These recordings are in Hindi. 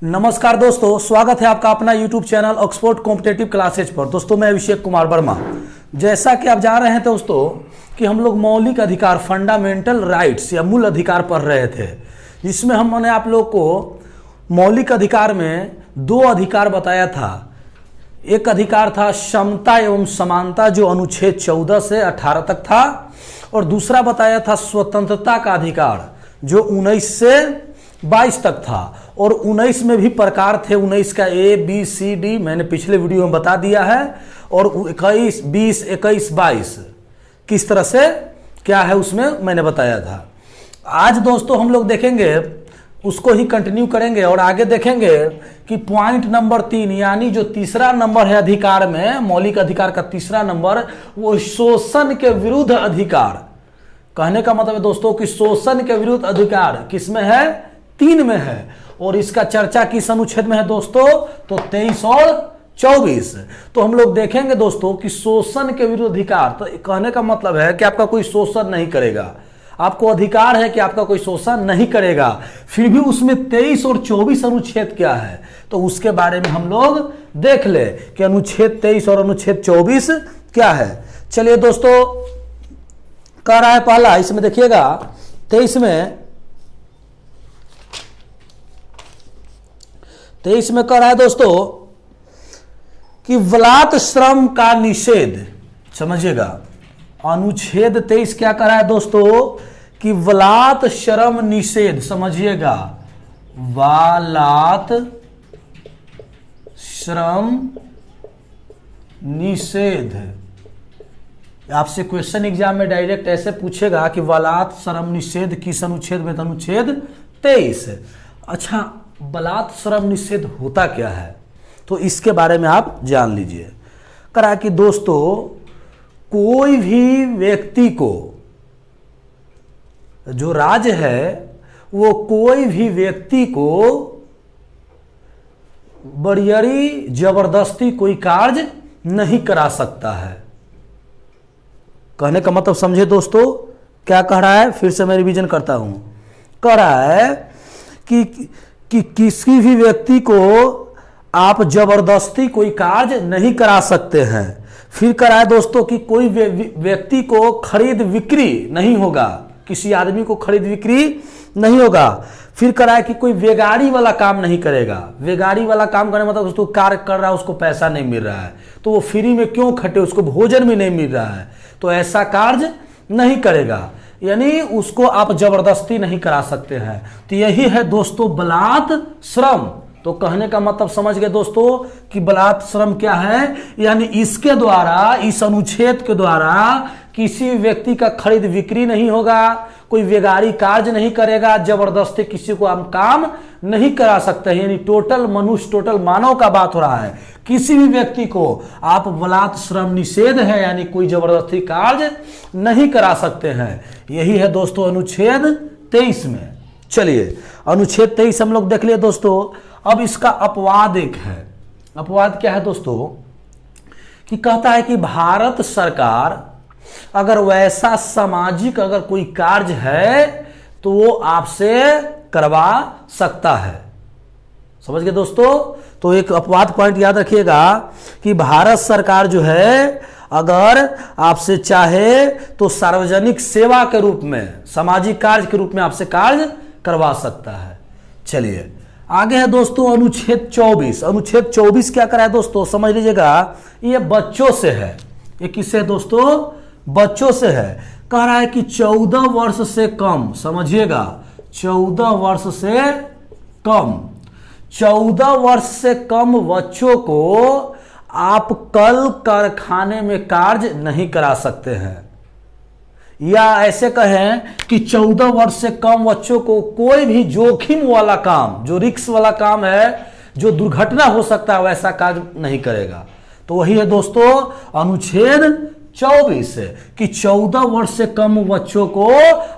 नमस्कार दोस्तों, स्वागत है आपका अपना YouTube channel Oxford competitive classes पर। दोस्तों मैं अभिषेक कुमार वर्मा। जैसा कि आप जान रहे हैं दोस्तों कि हम लोग मौलिक अधिकार फंडामेंटल राइट्स या मूल अधिकार पढ़ रहे थे, जिसमें हमने आप लोग को मौलिक अधिकार में दो अधिकार बताया था। एक अधिकार था समता एवं समानता जो अनुच्छेद 14 से 18 तक था, और दूसरा बताया था स्वतंत्रता का अधिकार जो 19 से 22 तक था। और 19 में भी प्रकार थे, 19 का A, B, C, D मैंने पिछले वीडियो में बता दिया है। और 21, 20, 21, 22 किस तरह से क्या है उसमें मैंने बताया था। आज दोस्तों हम लोग देखेंगे, उसको ही कंटिन्यू करेंगे और आगे देखेंगे कि पॉइंट नंबर 3 यानी जो तीसरा नंबर है अधिकार में, मौलिक अधिकार का तीसरा नंबर, वो शोषण के विरुद्ध अधिकार। कहने का मतलब है दोस्तों कि शोषण के विरुद्ध अधिकार किसमें है? 3 में है। और इसका चर्चा किस अनुच्छेद में है दोस्तों? तो 23 और 24। तो हम लोग देखेंगे दोस्तों कि शोषण के विरुद्ध अधिकार, तो कहने का मतलब है कि आपका कोई शोषण नहीं करेगा, आपको अधिकार है कि आपका कोई शोषण नहीं करेगा। फिर भी उसमें 23 और 24 अनुच्छेद क्या है, तो उसके बारे में हम लोग देख ले कि अनुच्छेद 23 और अनुच्छेद 24 क्या है। चलिए दोस्तों, कह रहा है पहला, इसमें देखिएगा 23 में कह रहा है दोस्तों कि बलात् श्रम का निषेध। समझिएगा, अनुच्छेद 23 क्या कह रहा है दोस्तों कि बलात् श्रम निषेध। समझिएगा, बलात् श्रम निषेध। आपसे क्वेश्चन एग्जाम में डायरेक्ट ऐसे पूछेगा कि बलात् श्रम निषेध किस अनुच्छेद में? अनुच्छेद 23। अच्छा, बलात् श्रम निषेध होता क्या है, तो इसके बारे में आप जान लीजिए। करा कि दोस्तों कोई भी व्यक्ति को, जो राज्य है वो कोई भी व्यक्ति को बरियरी जबरदस्ती कोई कार्य नहीं करा सकता है। कहने का मतलब समझे दोस्तों क्या कह रहा है? फिर से मैं रिवीजन करता हूं। कह रहा है कि किसी भी व्यक्ति को आप जबरदस्ती कोई कार्य नहीं करा सकते हैं। फिर कह रहा है दोस्तों कि कोई व्यक्ति को खरीद बिक्री नहीं होगा, किसी आदमी को खरीद बिक्री नहीं होगा। फिर कह रहा है कि कोई बेगारी वाला काम नहीं करेगा। बेगारी वाला काम करने मतलब उसको कार्य कर रहा है, उसको पैसा नहीं मिल रहा है, तो वो फ्री में क्यों खटे, उसको भोजन भी नहीं मिल रहा है, तो ऐसा कार्य नहीं करेगा, यानी उसको आप जबरदस्ती नहीं करा सकते हैं। तो यही है दोस्तों बलात् श्रम। तो कहने का मतलब समझ गए दोस्तों कि बलात् श्रम क्या है, यानी इसके द्वारा, इस अनुच्छेद के द्वारा किसी व्यक्ति का खरीद बिक्री नहीं होगा, कोई बेगारी कार्य नहीं करेगा, जबरदस्ती किसी को हम काम नहीं करा सकते हैं। यानी टोटल मनुष्य, टोटल मानव का बात हो रहा है। किसी भी व्यक्ति को आप बलात् श्रम निषेध है, यानी कोई जबरदस्ती कार्य नहीं करा सकते हैं। यही है दोस्तों अनुच्छेद 23 में। चलिए अनुच्छेद 23 हम लोग देख लिए दोस्तों। अब इसका अपवाद एक है। अपवाद क्या है दोस्तों कि कहता है कि भारत सरकार अगर वैसा सामाजिक अगर कोई कार्य है तो वो आपसे करवा सकता है। समझ गए दोस्तों? तो एक अपवाद पॉइंट याद रखिएगा कि भारत सरकार जो है अगर आपसे चाहे तो सार्वजनिक सेवा के रूप में, सामाजिक कार्य के रूप में आपसे कार्य करवा सकता है। चलिए आगे है दोस्तों अनुच्छेद 24। अनुच्छेद 24 क्या करा है दोस्तों? समझ लीजिएगा, ये बच्चों से है। ये किससे है दोस्तों? बच्चों से है। कह रहा है कि 14 वर्ष से कम, समझिएगा 14 वर्ष से कम, 14 वर्ष से कम बच्चों को आप कल कारखाने में कार्य नहीं करा सकते हैं। या ऐसे कहें कि 14 वर्ष से कम बच्चों को कोई भी जोखिम वाला काम, जो रिस्क वाला काम है, जो दुर्घटना हो सकता है, वैसा कार्य नहीं करेगा। तो वही है दोस्तों अनुच्छेद 24 कि 14 वर्ष से कम बच्चों को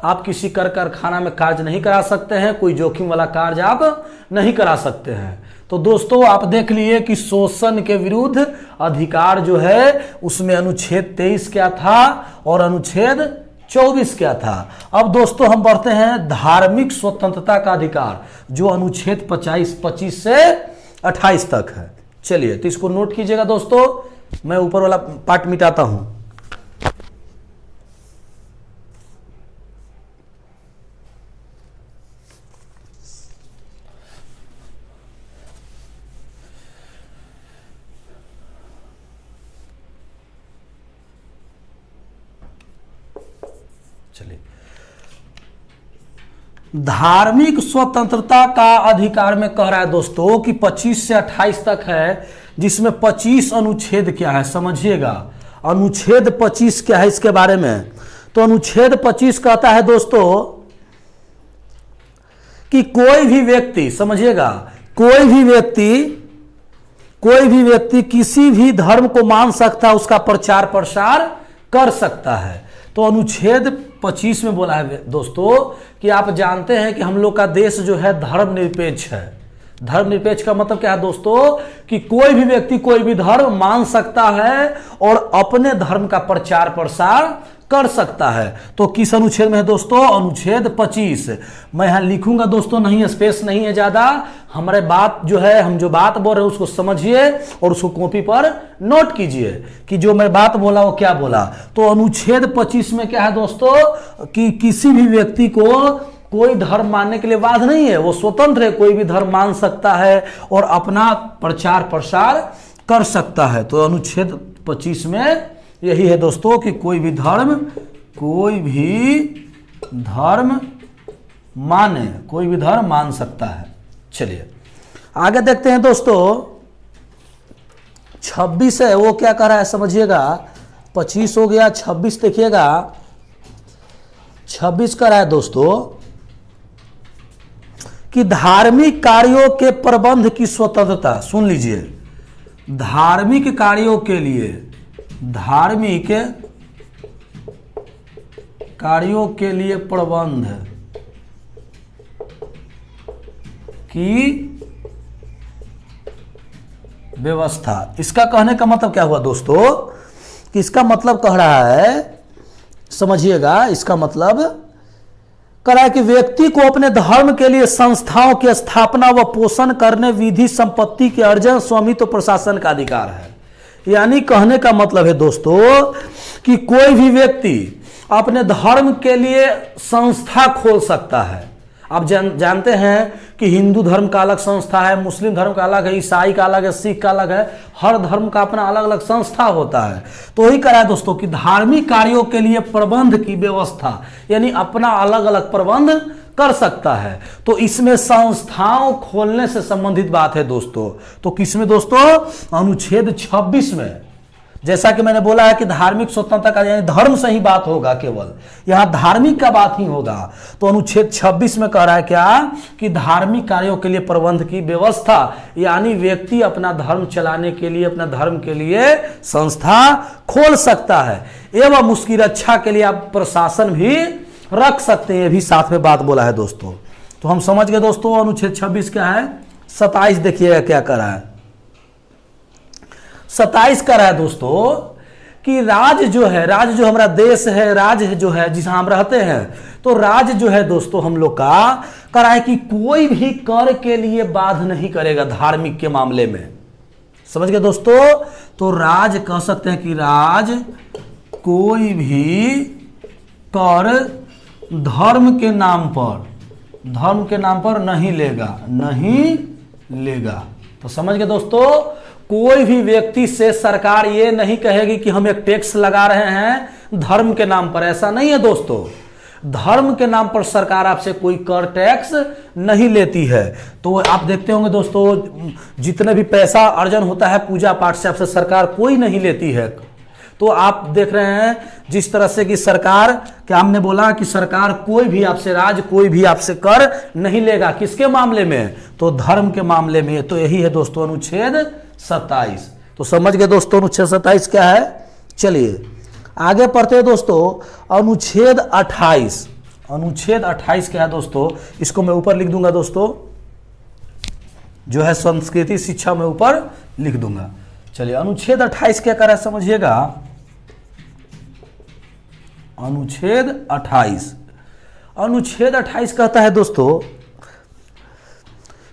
आप किसी कारखाना में कार्य नहीं करा सकते हैं, कोई जोखिम वाला कार्य आप नहीं करा सकते हैं। तो दोस्तों आप देख लिए कि शोषण के विरुद्ध अधिकार जो है उसमें अनुच्छेद 23 क्या था और अनुच्छेद 24 क्या था। अब दोस्तों हम बढ़ते हैं धार्मिक स्वतंत्रता का अधिकार, जो अनुच्छेद 25 से 28 तक है। चलिए तो इसको नोट कीजिएगा दोस्तों, मैं ऊपर वाला पार्ट मिटाता हूं। चलिए, धार्मिक स्वतंत्रता का अधिकार में कह रहा है दोस्तों कि 25 से 28 तक है, जिसमें 25 अनुच्छेद क्या है समझिएगा। अनुच्छेद 25 क्या है इसके बारे में, तो अनुच्छेद 25 कहता है दोस्तों कि कोई भी व्यक्ति, समझिएगा, कोई भी व्यक्ति किसी भी धर्म को मान सकता है, उसका प्रचार प्रसार कर सकता है। तो अनुच्छेद 25 में बोला है दोस्तों कि आप जानते हैं कि हम लोग का देश जो है धर्मनिरपेक्ष है। धर्मनिरपेक्ष का मतलब क्या है दोस्तों, कि कोई भी व्यक्ति कोई भी धर्म मान सकता है और अपने धर्म का प्रचार प्रसार कर सकता है। तो किस अनुच्छेद में है दोस्तों, अनुच्छेद 25। मैं यहां लिखूंगा दोस्तों, नहीं स्पेस नहीं है ज्यादा, हमारे बात जो है, हम जो बात बोल रहे हैं उसको समझिए और उसको कॉपी पर नोट कीजिए कि जो मैं बात बोला वो क्या बोला। तो अनुच्छेद 25 में क्या है दोस्तों कि किसी भी व्यक्ति को कोई धर्म मानने के लिए बाध्य नहीं है, वो स्वतंत्र है, कोई भी धर्म मान सकता है और अपना प्रचार प्रसार कर सकता है। तो अनुच्छेद 25 में यही है दोस्तों कि कोई भी धर्म मान सकता है। चलिए आगे देखते हैं दोस्तों, 26 है, वो क्या कह रहा है समझिएगा। 25 हो गया, 26 देखिएगा। 26 कह रहा है दोस्तों कि धार्मिक कार्यों के प्रबंध की स्वतंत्रता। सुन लीजिए, धार्मिक कार्यों के लिए प्रबंध की व्यवस्था। इसका कहने का मतलब क्या हुआ दोस्तों, कि इसका मतलब कह रहा है, समझिएगा, इसका मतलब कह रहा है कि व्यक्ति को अपने धर्म के लिए संस्थाओं की स्थापना व पोषण करने, विधि, संपत्ति के अर्जन, स्वामित्व, प्रशासन का अधिकार है। यानी कहने का मतलब है दोस्तों कि कोई भी व्यक्ति अपने धर्म के लिए संस्था खोल सकता है। आप जानते हैं कि हिंदू धर्म का अलग संस्था है, मुस्लिम धर्म का अलग है, ईसाई का अलग है, सिख का अलग है, हर धर्म का अपना अलग अलग संस्था होता है। तो वही कह रहा है दोस्तों कि धार्मिक कार्यों के लिए प्रबंध की व्यवस्था, यानी अपना अलग अलग प्रबंध कर सकता है। तो इसमें संस्थाओं खोलने से संबंधित बात है दोस्तों। तो किसमें दोस्तों, अनुच्छेद 26 में। जैसा कि मैंने बोला है कि धार्मिक स्वतंत्रता का यानी धर्म से ही बात होगा, केवल यहां धार्मिक का बात ही होगा। तो अनुच्छेद 26 में कह रहा है क्या, कि धार्मिक कार्यों के लिए प्रबंध की व्यवस्था, यानी व्यक्ति अपना धर्म चलाने के लिए, अपना धर्म के लिए संस्था खोल सकता है, एवं उसकी रक्षा के लिए आप प्रशासन भी रख सकते हैं। ये भी साथ में बात बोला है दोस्तों। तो हम समझ गए दोस्तों अनुच्छेद 26 क्या है। 27 देखिएगा क्या कर रहा है। 27 कर रहा है दोस्तों कि राज्य जो हमारा देश है, राज्य जो है जिसमें हम रहते हैं, तो राज्य जो है दोस्तों हम लोग का कह रहा है कि कोई भी कर के लिए बाध्य नहीं करेगा धार्मिक के मामले में। समझ गए दोस्तों। तो राज्य कह सकते हैं कि राज्य कोई भी कर धर्म के नाम पर नहीं लेगा। तो समझ गए दोस्तों, कोई भी व्यक्ति से सरकार ये नहीं कहेगी कि हम एक टैक्स लगा रहे हैं धर्म के नाम पर, ऐसा नहीं है दोस्तों। धर्म के नाम पर सरकार आपसे कोई कर टैक्स नहीं लेती है। तो आप देखते होंगे दोस्तों, जितने भी पैसा अर्जन होता है पूजा पाठ से, आपसे सरकार कोई नहीं लेती है। तो आप देख रहे हैं जिस तरह से कि सरकार, क्या हमने बोला कि सरकार कोई भी आपसे, राज्य कोई भी आपसे कर नहीं लेगा। किसके मामले में, तो धर्म के मामले में। तो यही है दोस्तों अनुच्छेद 27। तो समझ गए दोस्तों अनुच्छेद 27 क्या है। चलिए आगे पढ़ते हैं दोस्तों अनुच्छेद 28। अनुच्छेद 28 क्या है दोस्तों, इसको मैं ऊपर लिख दूंगा दोस्तों, जो है संस्कृति शिक्षा में ऊपर लिख दूंगा। चलिए अनुच्छेद 28 क्या कर रहा है समझिएगा। अनुच्छेद 28। अनुच्छेद 28 कहता है दोस्तों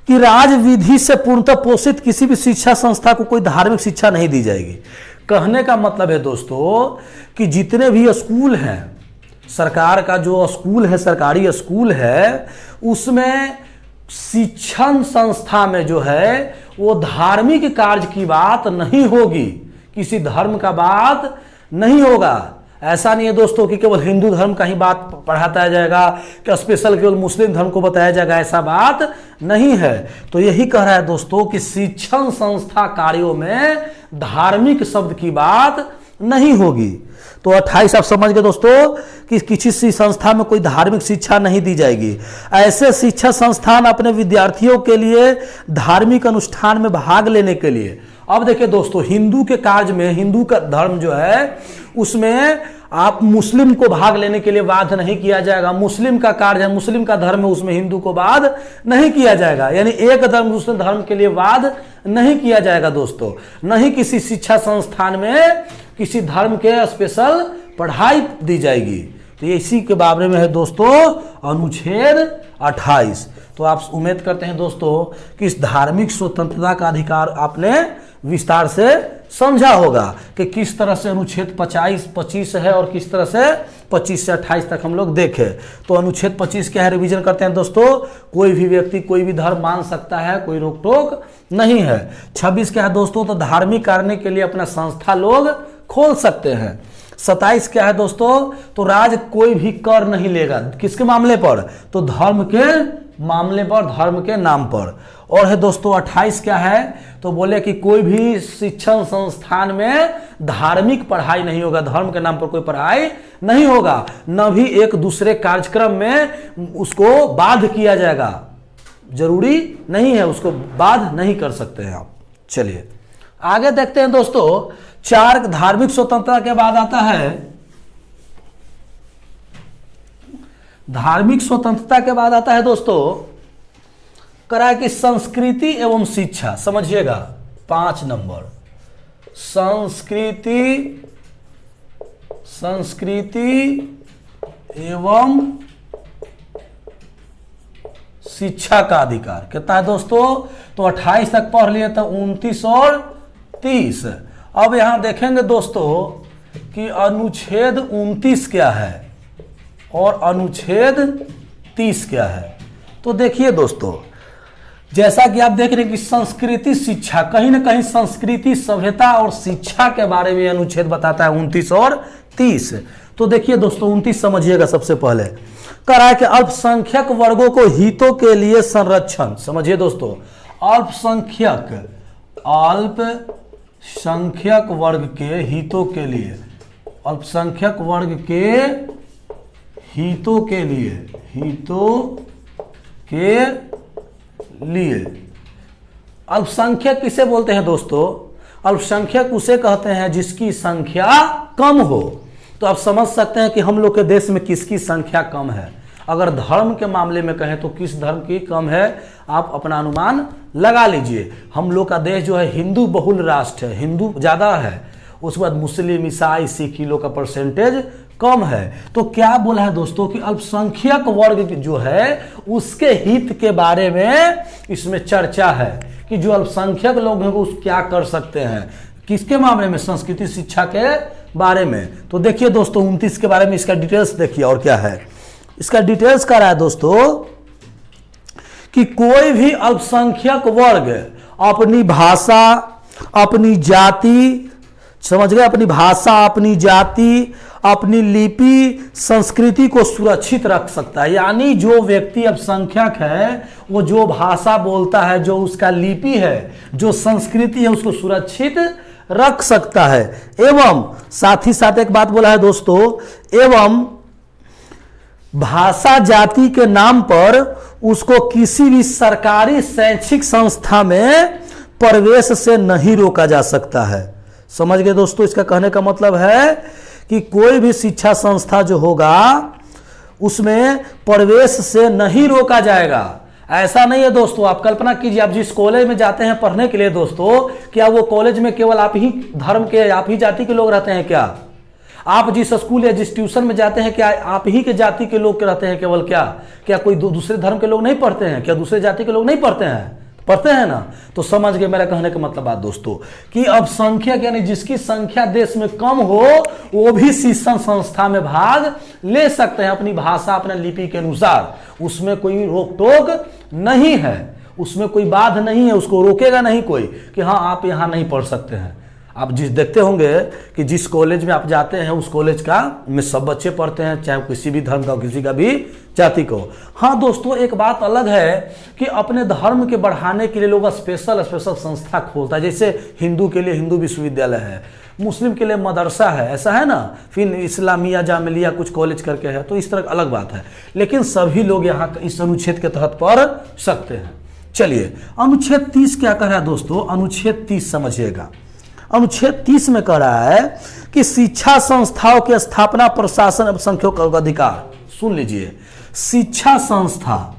कि राज्य विधि से पूर्णतः पोषित किसी भी शिक्षा संस्था को कोई धार्मिक शिक्षा नहीं दी जाएगी। कहने का मतलब है दोस्तों कि जितने भी स्कूल हैं, सरकार का जो स्कूल है, सरकारी स्कूल है, उसमें शिक्षण संस्था में जो है वो धार्मिक कार्य की बात नहीं होगी, किसी धर्म का बात नहीं होगा। ऐसा नहीं है दोस्तों कि केवल हिंदू धर्म का ही बात पढ़ाता जाएगा, कि स्पेशल केवल मुस्लिम धर्म को बताया जाएगा, ऐसा बात नहीं है। तो यही कह रहा है दोस्तों कि शिक्षण संस्था कार्यों में धार्मिक शब्द की बात नहीं होगी। तो 28 आप समझ गए दोस्तों कि किसी संस्था में कोई धार्मिक शिक्षा नहीं दी जाएगी। ऐसे शिक्षा संस्थान अपने विद्यार्थियों के लिए धार्मिक अनुष्ठान में भाग लेने के लिए, अब देखिए दोस्तों, हिंदू के कार्य में, हिंदू का धर्म जो है उसमें आप मुस्लिम को भाग लेने के लिए बाध्य नहीं किया जाएगा। मुस्लिम का कार्य है, मुस्लिम का धर्म है, उसमें हिंदू को बाध्य नहीं किया जाएगा। यानी एक धर्म दूसरे धर्म के लिए बाध्य नहीं किया जाएगा दोस्तों। नहीं किसी शिक्षा संस्थान में किसी धर्म के स्पेशल पढ़ाई दी जाएगी। तो ये इसी के बारे में है दोस्तों अनुच्छेद 28। तो आप उम्मीद करते हैं दोस्तों कि इस धार्मिक स्वतंत्रता का अधिकार आपने विस्तार से समझा होगा कि किस तरह से अनुच्छेद 25 है और किस तरह से 25 से 28 तक हम लोग देखे। तो अनुच्छेद 25 क्या है, रिवीजन करते हैं दोस्तों। कोई भी व्यक्ति कोई भी धर्म मान सकता है, कोई रोक टोक नहीं है। 26 क्या है दोस्तों, तो धार्मिक कार्य के लिए अपना संस्था लोग खोल सकते हैं। 27 क्या है दोस्तों, तो राज्य कोई भी कर नहीं लेगा, किसके मामले पर, तो धर्म के मामले पर, धर्म के नाम पर। और है दोस्तों 28 क्या है, तो बोले कि कोई भी शिक्षण संस्थान में धार्मिक पढ़ाई नहीं होगा, धर्म के नाम पर कोई पढ़ाई नहीं होगा, न भी एक दूसरे कार्यक्रम में उसको बाध्य किया जाएगा, जरूरी नहीं है, उसको बाध्य नहीं कर सकते हैं आप। चलिए आगे देखते हैं दोस्तों। 4 धार्मिक स्वतंत्रता के बाद आता है, धार्मिक स्वतंत्रता के बाद आता है दोस्तों करा कि संस्कृति एवं शिक्षा। समझिएगा 5 नंबर, संस्कृति एवं शिक्षा का अधिकार कितना है दोस्तों, तो 28 तक पढ़ लिए, तो 29 और 30। अब यहां देखेंगे दोस्तों कि अनुच्छेद 29 क्या है और अनुच्छेद 30 क्या है। तो देखिए दोस्तों, जैसा कि आप देख रहे हैं कि संस्कृति शिक्षा, कहीं ना कहीं संस्कृति, सभ्यता और शिक्षा के बारे में अनुच्छेद बताता है 29 और 30। तो देखिए दोस्तों 29 समझिएगा। सबसे पहले कह रहा है कि अल्पसंख्यक वर्गों को हितों के लिए संरक्षण। समझिए दोस्तों, अल्पसंख्यक वर्ग के हितों के लिए, अल्पसंख्यक वर्ग के हितों के लिए अल्पसंख्यक किसे बोलते हैं दोस्तों, अल्पसंख्यक उसे कहते हैं जिसकी संख्या कम हो। तो आप समझ सकते हैं कि हम लोग के देश में किसकी संख्या कम है। अगर धर्म के मामले में कहें तो किस धर्म की कम है, आप अपना अनुमान लगा लीजिए। हम लोग का देश जो है हिंदू बहुल राष्ट्र है, हिंदू ज्यादा है, उसके बाद मुस्लिम, ईसाई, सिख लोग का परसेंटेज कम है। तो क्या बोला है दोस्तों कि अल्पसंख्यक वर्ग जो है उसके हित के बारे में इसमें चर्चा है कि जो अल्पसंख्यक लोग हैं वो क्या कर सकते हैं, किसके मामले में, संस्कृति शिक्षा के बारे में। तो देखिए दोस्तों 29 के बारे में इसका डिटेल्स देखिए। और क्या है इसका डिटेल्स कर रहा है दोस्तों कि कोई भी अल्पसंख्यक वर्ग अपनी भाषा, अपनी जाति, समझ गए, अपनी भाषा, अपनी जाति, अपनी लिपि, संस्कृति को सुरक्षित रख सकता है। यानी जो व्यक्ति अल्पसंख्यक है वो जो भाषा बोलता है, जो उसका लिपि है, जो संस्कृति है, उसको सुरक्षित रख सकता है। एवं साथ ही साथ एक बात बोला है दोस्तों, एवं भाषा जाति के नाम पर उसको किसी भी सरकारी शैक्षिक संस्था में प्रवेश से नहीं रोका जा सकता है। समझ गए दोस्तों, इसका कहने का मतलब है कि कोई भी शिक्षा संस्था जो होगा उसमें प्रवेश से नहीं रोका जाएगा। ऐसा नहीं है दोस्तों, आप कल्पना कीजिए, आप जिस कॉलेज में जाते हैं पढ़ने के लिए दोस्तों, क्या वो कॉलेज में केवल आप ही धर्म के, आप ही जाति के लोग रहते हैं क्या? आप जिस स्कूल या जिस ट्यूशन में जाते हैं, क्या आप ही के जाति के लोग रहते हैं केवल? क्या कोई दूसरे धर्म के लोग नहीं पढ़ते हैं? क्या दूसरे जाति के लोग नहीं पढ़ते हैं? पढ़ते हैं ना। तो समझ गए मेरा कहने का मतलब बात दोस्तों, कि अल्पसंख्यक यानी जिसकी संख्या देश में कम हो वो भी शिक्षण संस्था में भाग ले सकते हैं अपनी भाषा अपने लिपि के अनुसार। उसमें कोई रोक टोक नहीं है, उसमें कोई बाध नहीं है, उसको रोकेगा नहीं कोई कि हाँ आप यहाँ नहीं पढ़ सकते हैं। आप जिस देखते होंगे कि जिस कॉलेज में आप जाते हैं उस कॉलेज का में सब बच्चे पढ़ते हैं, चाहे किसी भी धर्म का किसी का भी जाति को। हाँ दोस्तों, एक बात अलग है कि अपने धर्म के बढ़ाने के लिए लोग स्पेशल संस्था खोलता है। जैसे हिंदू के लिए हिंदू विश्वविद्यालय है, मुस्लिम के लिए मदरसा है, ऐसा है ना, फिर इस्लामिया जामिलिया कुछ कॉलेज करके है, तो इस तरह अलग बात है। लेकिन सभी लोग यहाँ इस अनुच्छेद के तहत पढ़ सकते हैं। चलिए अनुच्छेद 30 क्या कह रहा है दोस्तों? अनुच्छेद 30 समझिएगा। अनुच्छेद 30 में कह रहा है कि शिक्षा संस्थाओं की स्थापना प्रशासन अल्पसंख्यकों का अधिकार। सुन लीजिए, शिक्षा संस्था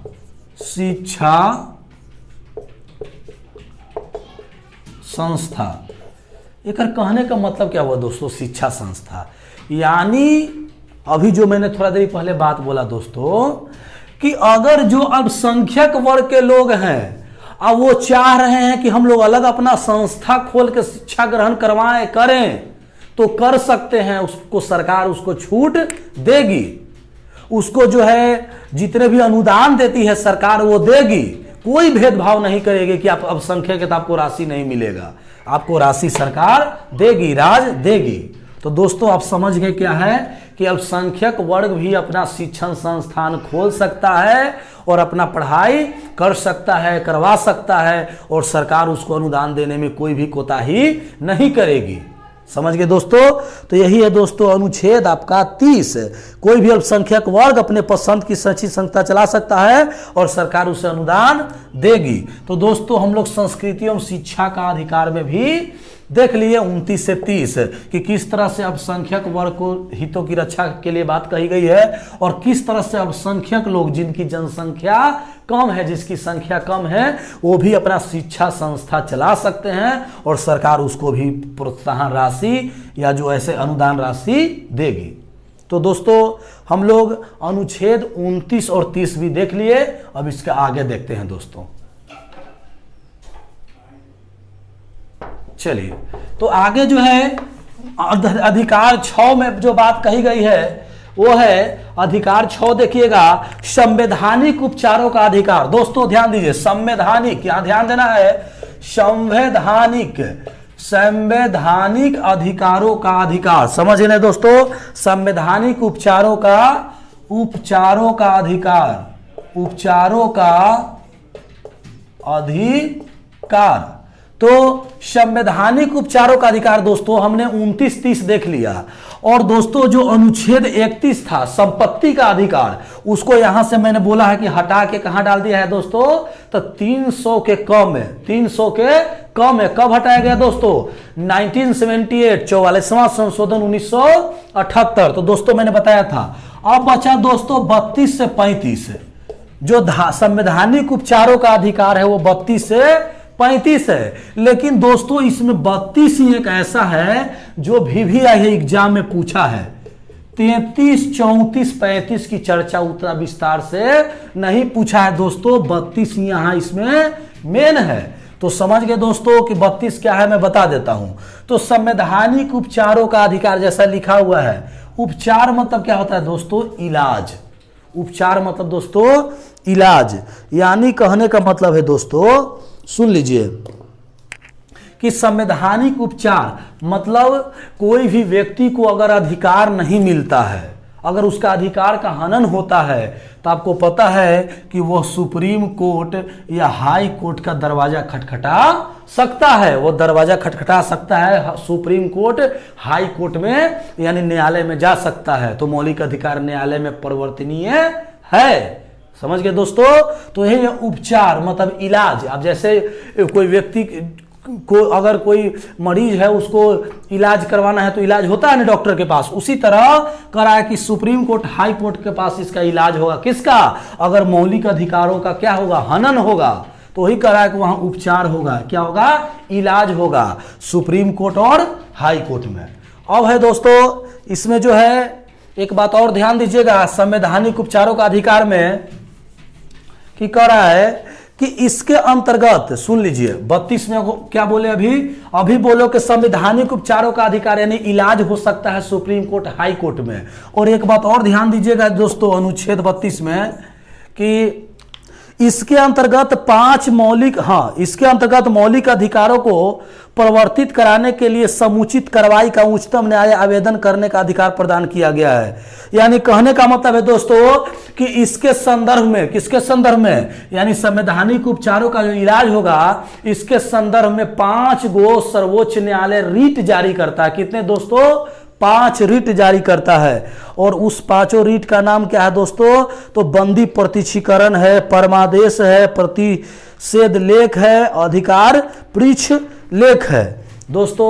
एक कहने का मतलब क्या हुआ दोस्तों? शिक्षा संस्था यानी अभी जो मैंने थोड़ा देर पहले बात बोला दोस्तों, कि अगर जो अल्पसंख्यक वर्ग के लोग हैं अब वो चाह रहे हैं कि हम लोग अलग अपना संस्था खोल के शिक्षा ग्रहण करवाएं करें, तो कर सकते हैं। उसको सरकार उसको छूट देगी, उसको जो है जितने भी अनुदान देती है सरकार वो देगी, कोई भेदभाव नहीं करेगी कि आप अल्पसंख्यक है तो आपको राशि नहीं मिलेगा, आपको राशि सरकार देगी, राज देगी। तो दोस्तों आप समझ गए क्या है कि अल्पसंख्यक वर्ग भी अपना शिक्षण संस्थान खोल सकता है और अपना पढ़ाई कर सकता है, करवा सकता है, और सरकार उसको अनुदान देने में कोई भी कोताही नहीं करेगी। समझ गए दोस्तों? तो यही है दोस्तों अनुच्छेद आपका 30। कोई भी अल्पसंख्यक वर्ग अपने पसंद की शैक्षिक संस्था चला सकता है और सरकार उसे अनुदान देगी। तो दोस्तों हम लोग संस्कृति एवं शिक्षा का अधिकार में भी देख लिए 29 से 30 कि किस तरह से अल्पसंख्यक वर्ग को हितों की रक्षा के लिए बात कही गई है, और किस तरह से अल्पसंख्यक लोग जिनकी जनसंख्या कम है, जिसकी संख्या कम है, वो भी अपना शिक्षा संस्था चला सकते हैं और सरकार उसको भी प्रोत्साहन राशि या जो ऐसे अनुदान राशि देगी। तो दोस्तों हम लोग अनुच्छेद 29 और 30 भी देख लिए। अब इसके आगे देखते हैं दोस्तों। चलिए तो आगे जो है अधिकार 6 में जो बात कही गई है वो है अधिकार 6। देखिएगा, संवैधानिक उपचारों का अधिकार। दोस्तों ध्यान दीजिए, संवैधानिक, यहां ध्यान देना है, संवैधानिक अधिकारों का अधिकार। समझ लें दोस्तों, संवैधानिक उपचारों का अधिकार। तो संवैधानिक उपचारों का अधिकार दोस्तों हमने 29-30 देख लिया। और दोस्तों जो अनुच्छेद 31 था संपत्ति का अधिकार, उसको यहां से मैंने बोला है कि हटा के कहां डाल दिया है दोस्तों? तो 300 के कम है, 300 के कम है। कब हटाया गया दोस्तों? 1978, 44वां संशोधन 1978। तो दोस्तों मैंने बताया था। अब बचा दोस्तों 32 से 35। जो संवैधानिक उपचारों का अधिकार है वो 32 से 35 है। लेकिन दोस्तों इसमें 32 ही एक ऐसा है जो VVI एग्जाम में पूछा है। 33, 34, 35 की चर्चा उतना विस्तार से नहीं पूछा है दोस्तों। 32 यहां इसमें मेन है। तो समझ गए दोस्तों कि 32 क्या है, मैं बता देता हूं। तो संवैधानिक उपचारों का अधिकार जैसा लिखा हुआ है, उपचार मतलब क्या होता है दोस्तों? इलाज। उपचार मतलब दोस्तों इलाज, यानी कहने का मतलब है दोस्तों, सुन लीजिए, कि संवैधानिक उपचार मतलब कोई भी व्यक्ति को अगर अधिकार नहीं मिलता है, अगर उसका अधिकार का हनन होता है, तो आपको पता है कि वह सुप्रीम कोर्ट या हाई कोर्ट का दरवाजा खटखटा सकता है। वो दरवाजा खटखटा सकता है सुप्रीम कोर्ट, हाई कोर्ट में, यानी न्यायालय में जा सकता है। तो मौलिक अधिकार न्यायालय में परिवर्तनीय है। समझ गए दोस्तों? तो यही उपचार मतलब इलाज। अब जैसे कोई व्यक्ति को, अगर कोई मरीज है उसको इलाज करवाना है तो इलाज होता है ना डॉक्टर के पास, उसी तरह करा है कि सुप्रीम कोर्ट, हाई कोर्ट के पास इसका इलाज होगा। किसका? अगर मौलिक अधिकारों का क्या होगा? हनन होगा। तो वही करा है कि वहां उपचार होगा। क्या होगा? इलाज होगा सुप्रीम कोर्ट और हाई कोर्ट में। अब है दोस्तों इसमें जो है एक बात और ध्यान दीजिएगा, संवैधानिक उपचारों का अधिकार में कि कह रहा है कि इसके अंतर्गत सुन लीजिए 32 में क्या बोले अभी बोलो कि संवैधानिक उपचारों का अधिकार यानी इलाज हो सकता है सुप्रीम कोर्ट हाई कोर्ट में। और एक बात और ध्यान दीजिएगा दोस्तों अनुच्छेद 32 में कि इसके अंतर्गत इसके अंतर्गत मौलिक अधिकारों को प्रवर्तित कराने के लिए समुचित कार्रवाई का उच्चतम न्यायालय आवेदन करने का अधिकार प्रदान किया गया है। यानी कहने का मतलब है दोस्तों कि इसके संदर्भ में, किसके संदर्भ में, यानी संवैधानिक उपचारों का जो इलाज होगा इसके संदर्भ में 5 गो सर्वोच्च न्यायालय रीट जारी करता है। कितने दोस्तों? 5 रीट जारी करता है। और उस 5 रीट का नाम क्या है दोस्तों? तो बंदी प्रत्यक्षीकरण है, परमादेश है, प्रतिषेध लेख है, अधिकार पृच्छ लेख है। दोस्तों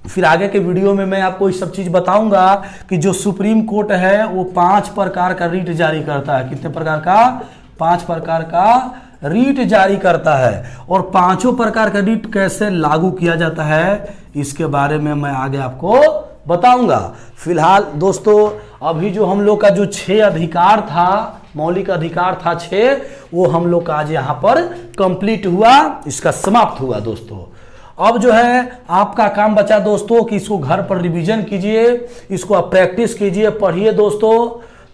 फिर आगे के वीडियो में मैं आपको ये सब चीज बताऊंगा कि जो सुप्रीम कोर्ट है वो 5 प्रकार का रीट जारी करता है। कितने प्रकार का? 5 प्रकार का रीट जारी करता है। और 5 प्रकार का रीट कैसे लागू किया जाता है इसके बारे में मैं आगे आपको बताऊंगा। फिलहाल दोस्तों अभी जो हम लोग का जो 6 अधिकार था, मौलिक अधिकार था 6, वो हम लोग का आज यहाँ पर कंप्लीट हुआ, इसका समाप्त हुआ दोस्तों। अब जो है आपका काम बचा दोस्तों कि इसको घर पर रिवीजन कीजिए, इसको आप प्रैक्टिस कीजिए, पढ़िए दोस्तों,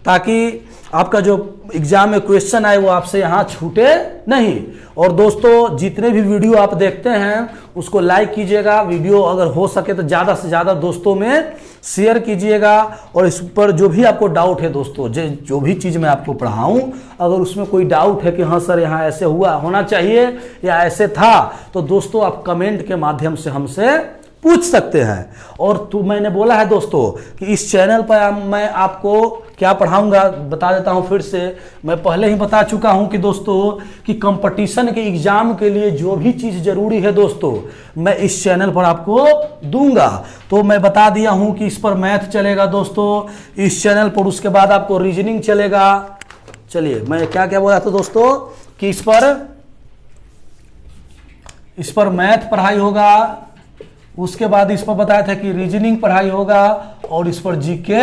ताकि आपका जो एग्जाम में क्वेश्चन आए वो आपसे यहाँ छूटे नहीं। और दोस्तों जितने भी वीडियो आप देखते हैं उसको लाइक कीजिएगा, वीडियो अगर हो सके तो ज़्यादा से ज़्यादा दोस्तों में शेयर कीजिएगा। और इस पर जो भी आपको डाउट है दोस्तों, जो भी चीज़ मैं आपको पढ़ाऊँ, अगर उसमें कोई डाउट है कि हाँ सर यहाँ ऐसे होना चाहिए या ऐसे था, तो दोस्तों आप कमेंट के माध्यम से हमसे पूछ सकते हैं। और मैंने बोला है दोस्तों कि इस चैनल पर मैं आपको क्या पढ़ाऊंगा बता देता हूं फिर से। मैं पहले ही बता चुका हूं कि दोस्तों कि कंपटीशन के एग्जाम के लिए जो भी चीज़ जरूरी है दोस्तों मैं इस चैनल पर आपको दूंगा। तो मैं बता दिया हूं कि इस पर मैथ चलेगा दोस्तों इस चैनल पर, उसके बाद आपको रीजनिंग चलेगा। चलिए मैं क्या क्या बोला था दोस्तों कि इस पर मैथ पढ़ाई होगा, उसके बाद इस पर बताया था कि रीजनिंग पढ़ाई होगा, और इस पर जीके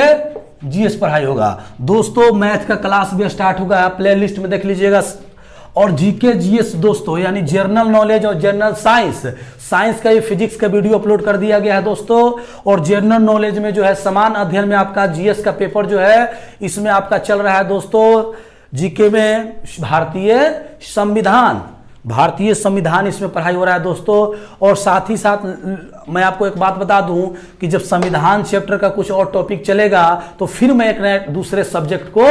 जीएस पढ़ाई होगा। दोस्तों मैथ का क्लास भी स्टार्ट होगा, प्ले लिस्ट में देख लीजिएगा। और जीके जीएस दोस्तों यानी जनरल नॉलेज और जनरल साइंस का ये फिजिक्स का वीडियो अपलोड कर दिया गया है दोस्तों। और जनरल नॉलेज में जो है समान अध्ययन में आपका जीएस का पेपर जो है इसमें आपका चल रहा है दोस्तों। जीके में भारतीय संविधान इसमें पढ़ाई हो रहा है दोस्तों। और साथ ही साथ मैं आपको एक बात बता दूं कि जब संविधान चैप्टर का कुछ और टॉपिक चलेगा तो फिर मैं एक नए दूसरे सब्जेक्ट को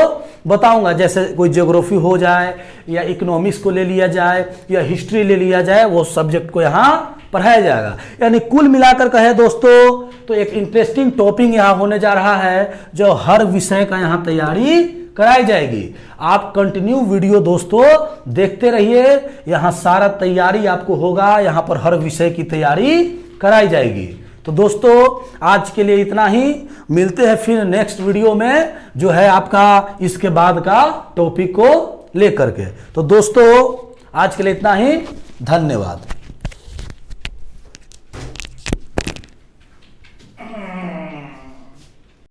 बताऊंगा, जैसे कोई ज्योग्राफी हो जाए या इकोनॉमिक्स को ले लिया जाए या हिस्ट्री ले लिया जाए, वो सब्जेक्ट को यहाँ पढ़ाया जाएगा। यानी कुल मिलाकर कहे दोस्तों तो एक इंटरेस्टिंग टॉपिक यहाँ होने जा रहा है जो हर विषय का यहाँ तैयारी कराई जाएगी। आप कंटिन्यू वीडियो दोस्तों देखते रहिए, यहाँ सारा तैयारी आपको होगा, यहाँ पर हर विषय की तैयारी कराई जाएगी। तो दोस्तों आज के लिए इतना ही, मिलते हैं फिर नेक्स्ट वीडियो में जो है आपका इसके बाद का टॉपिक को लेकर के। तो दोस्तों आज के लिए इतना ही, धन्यवाद।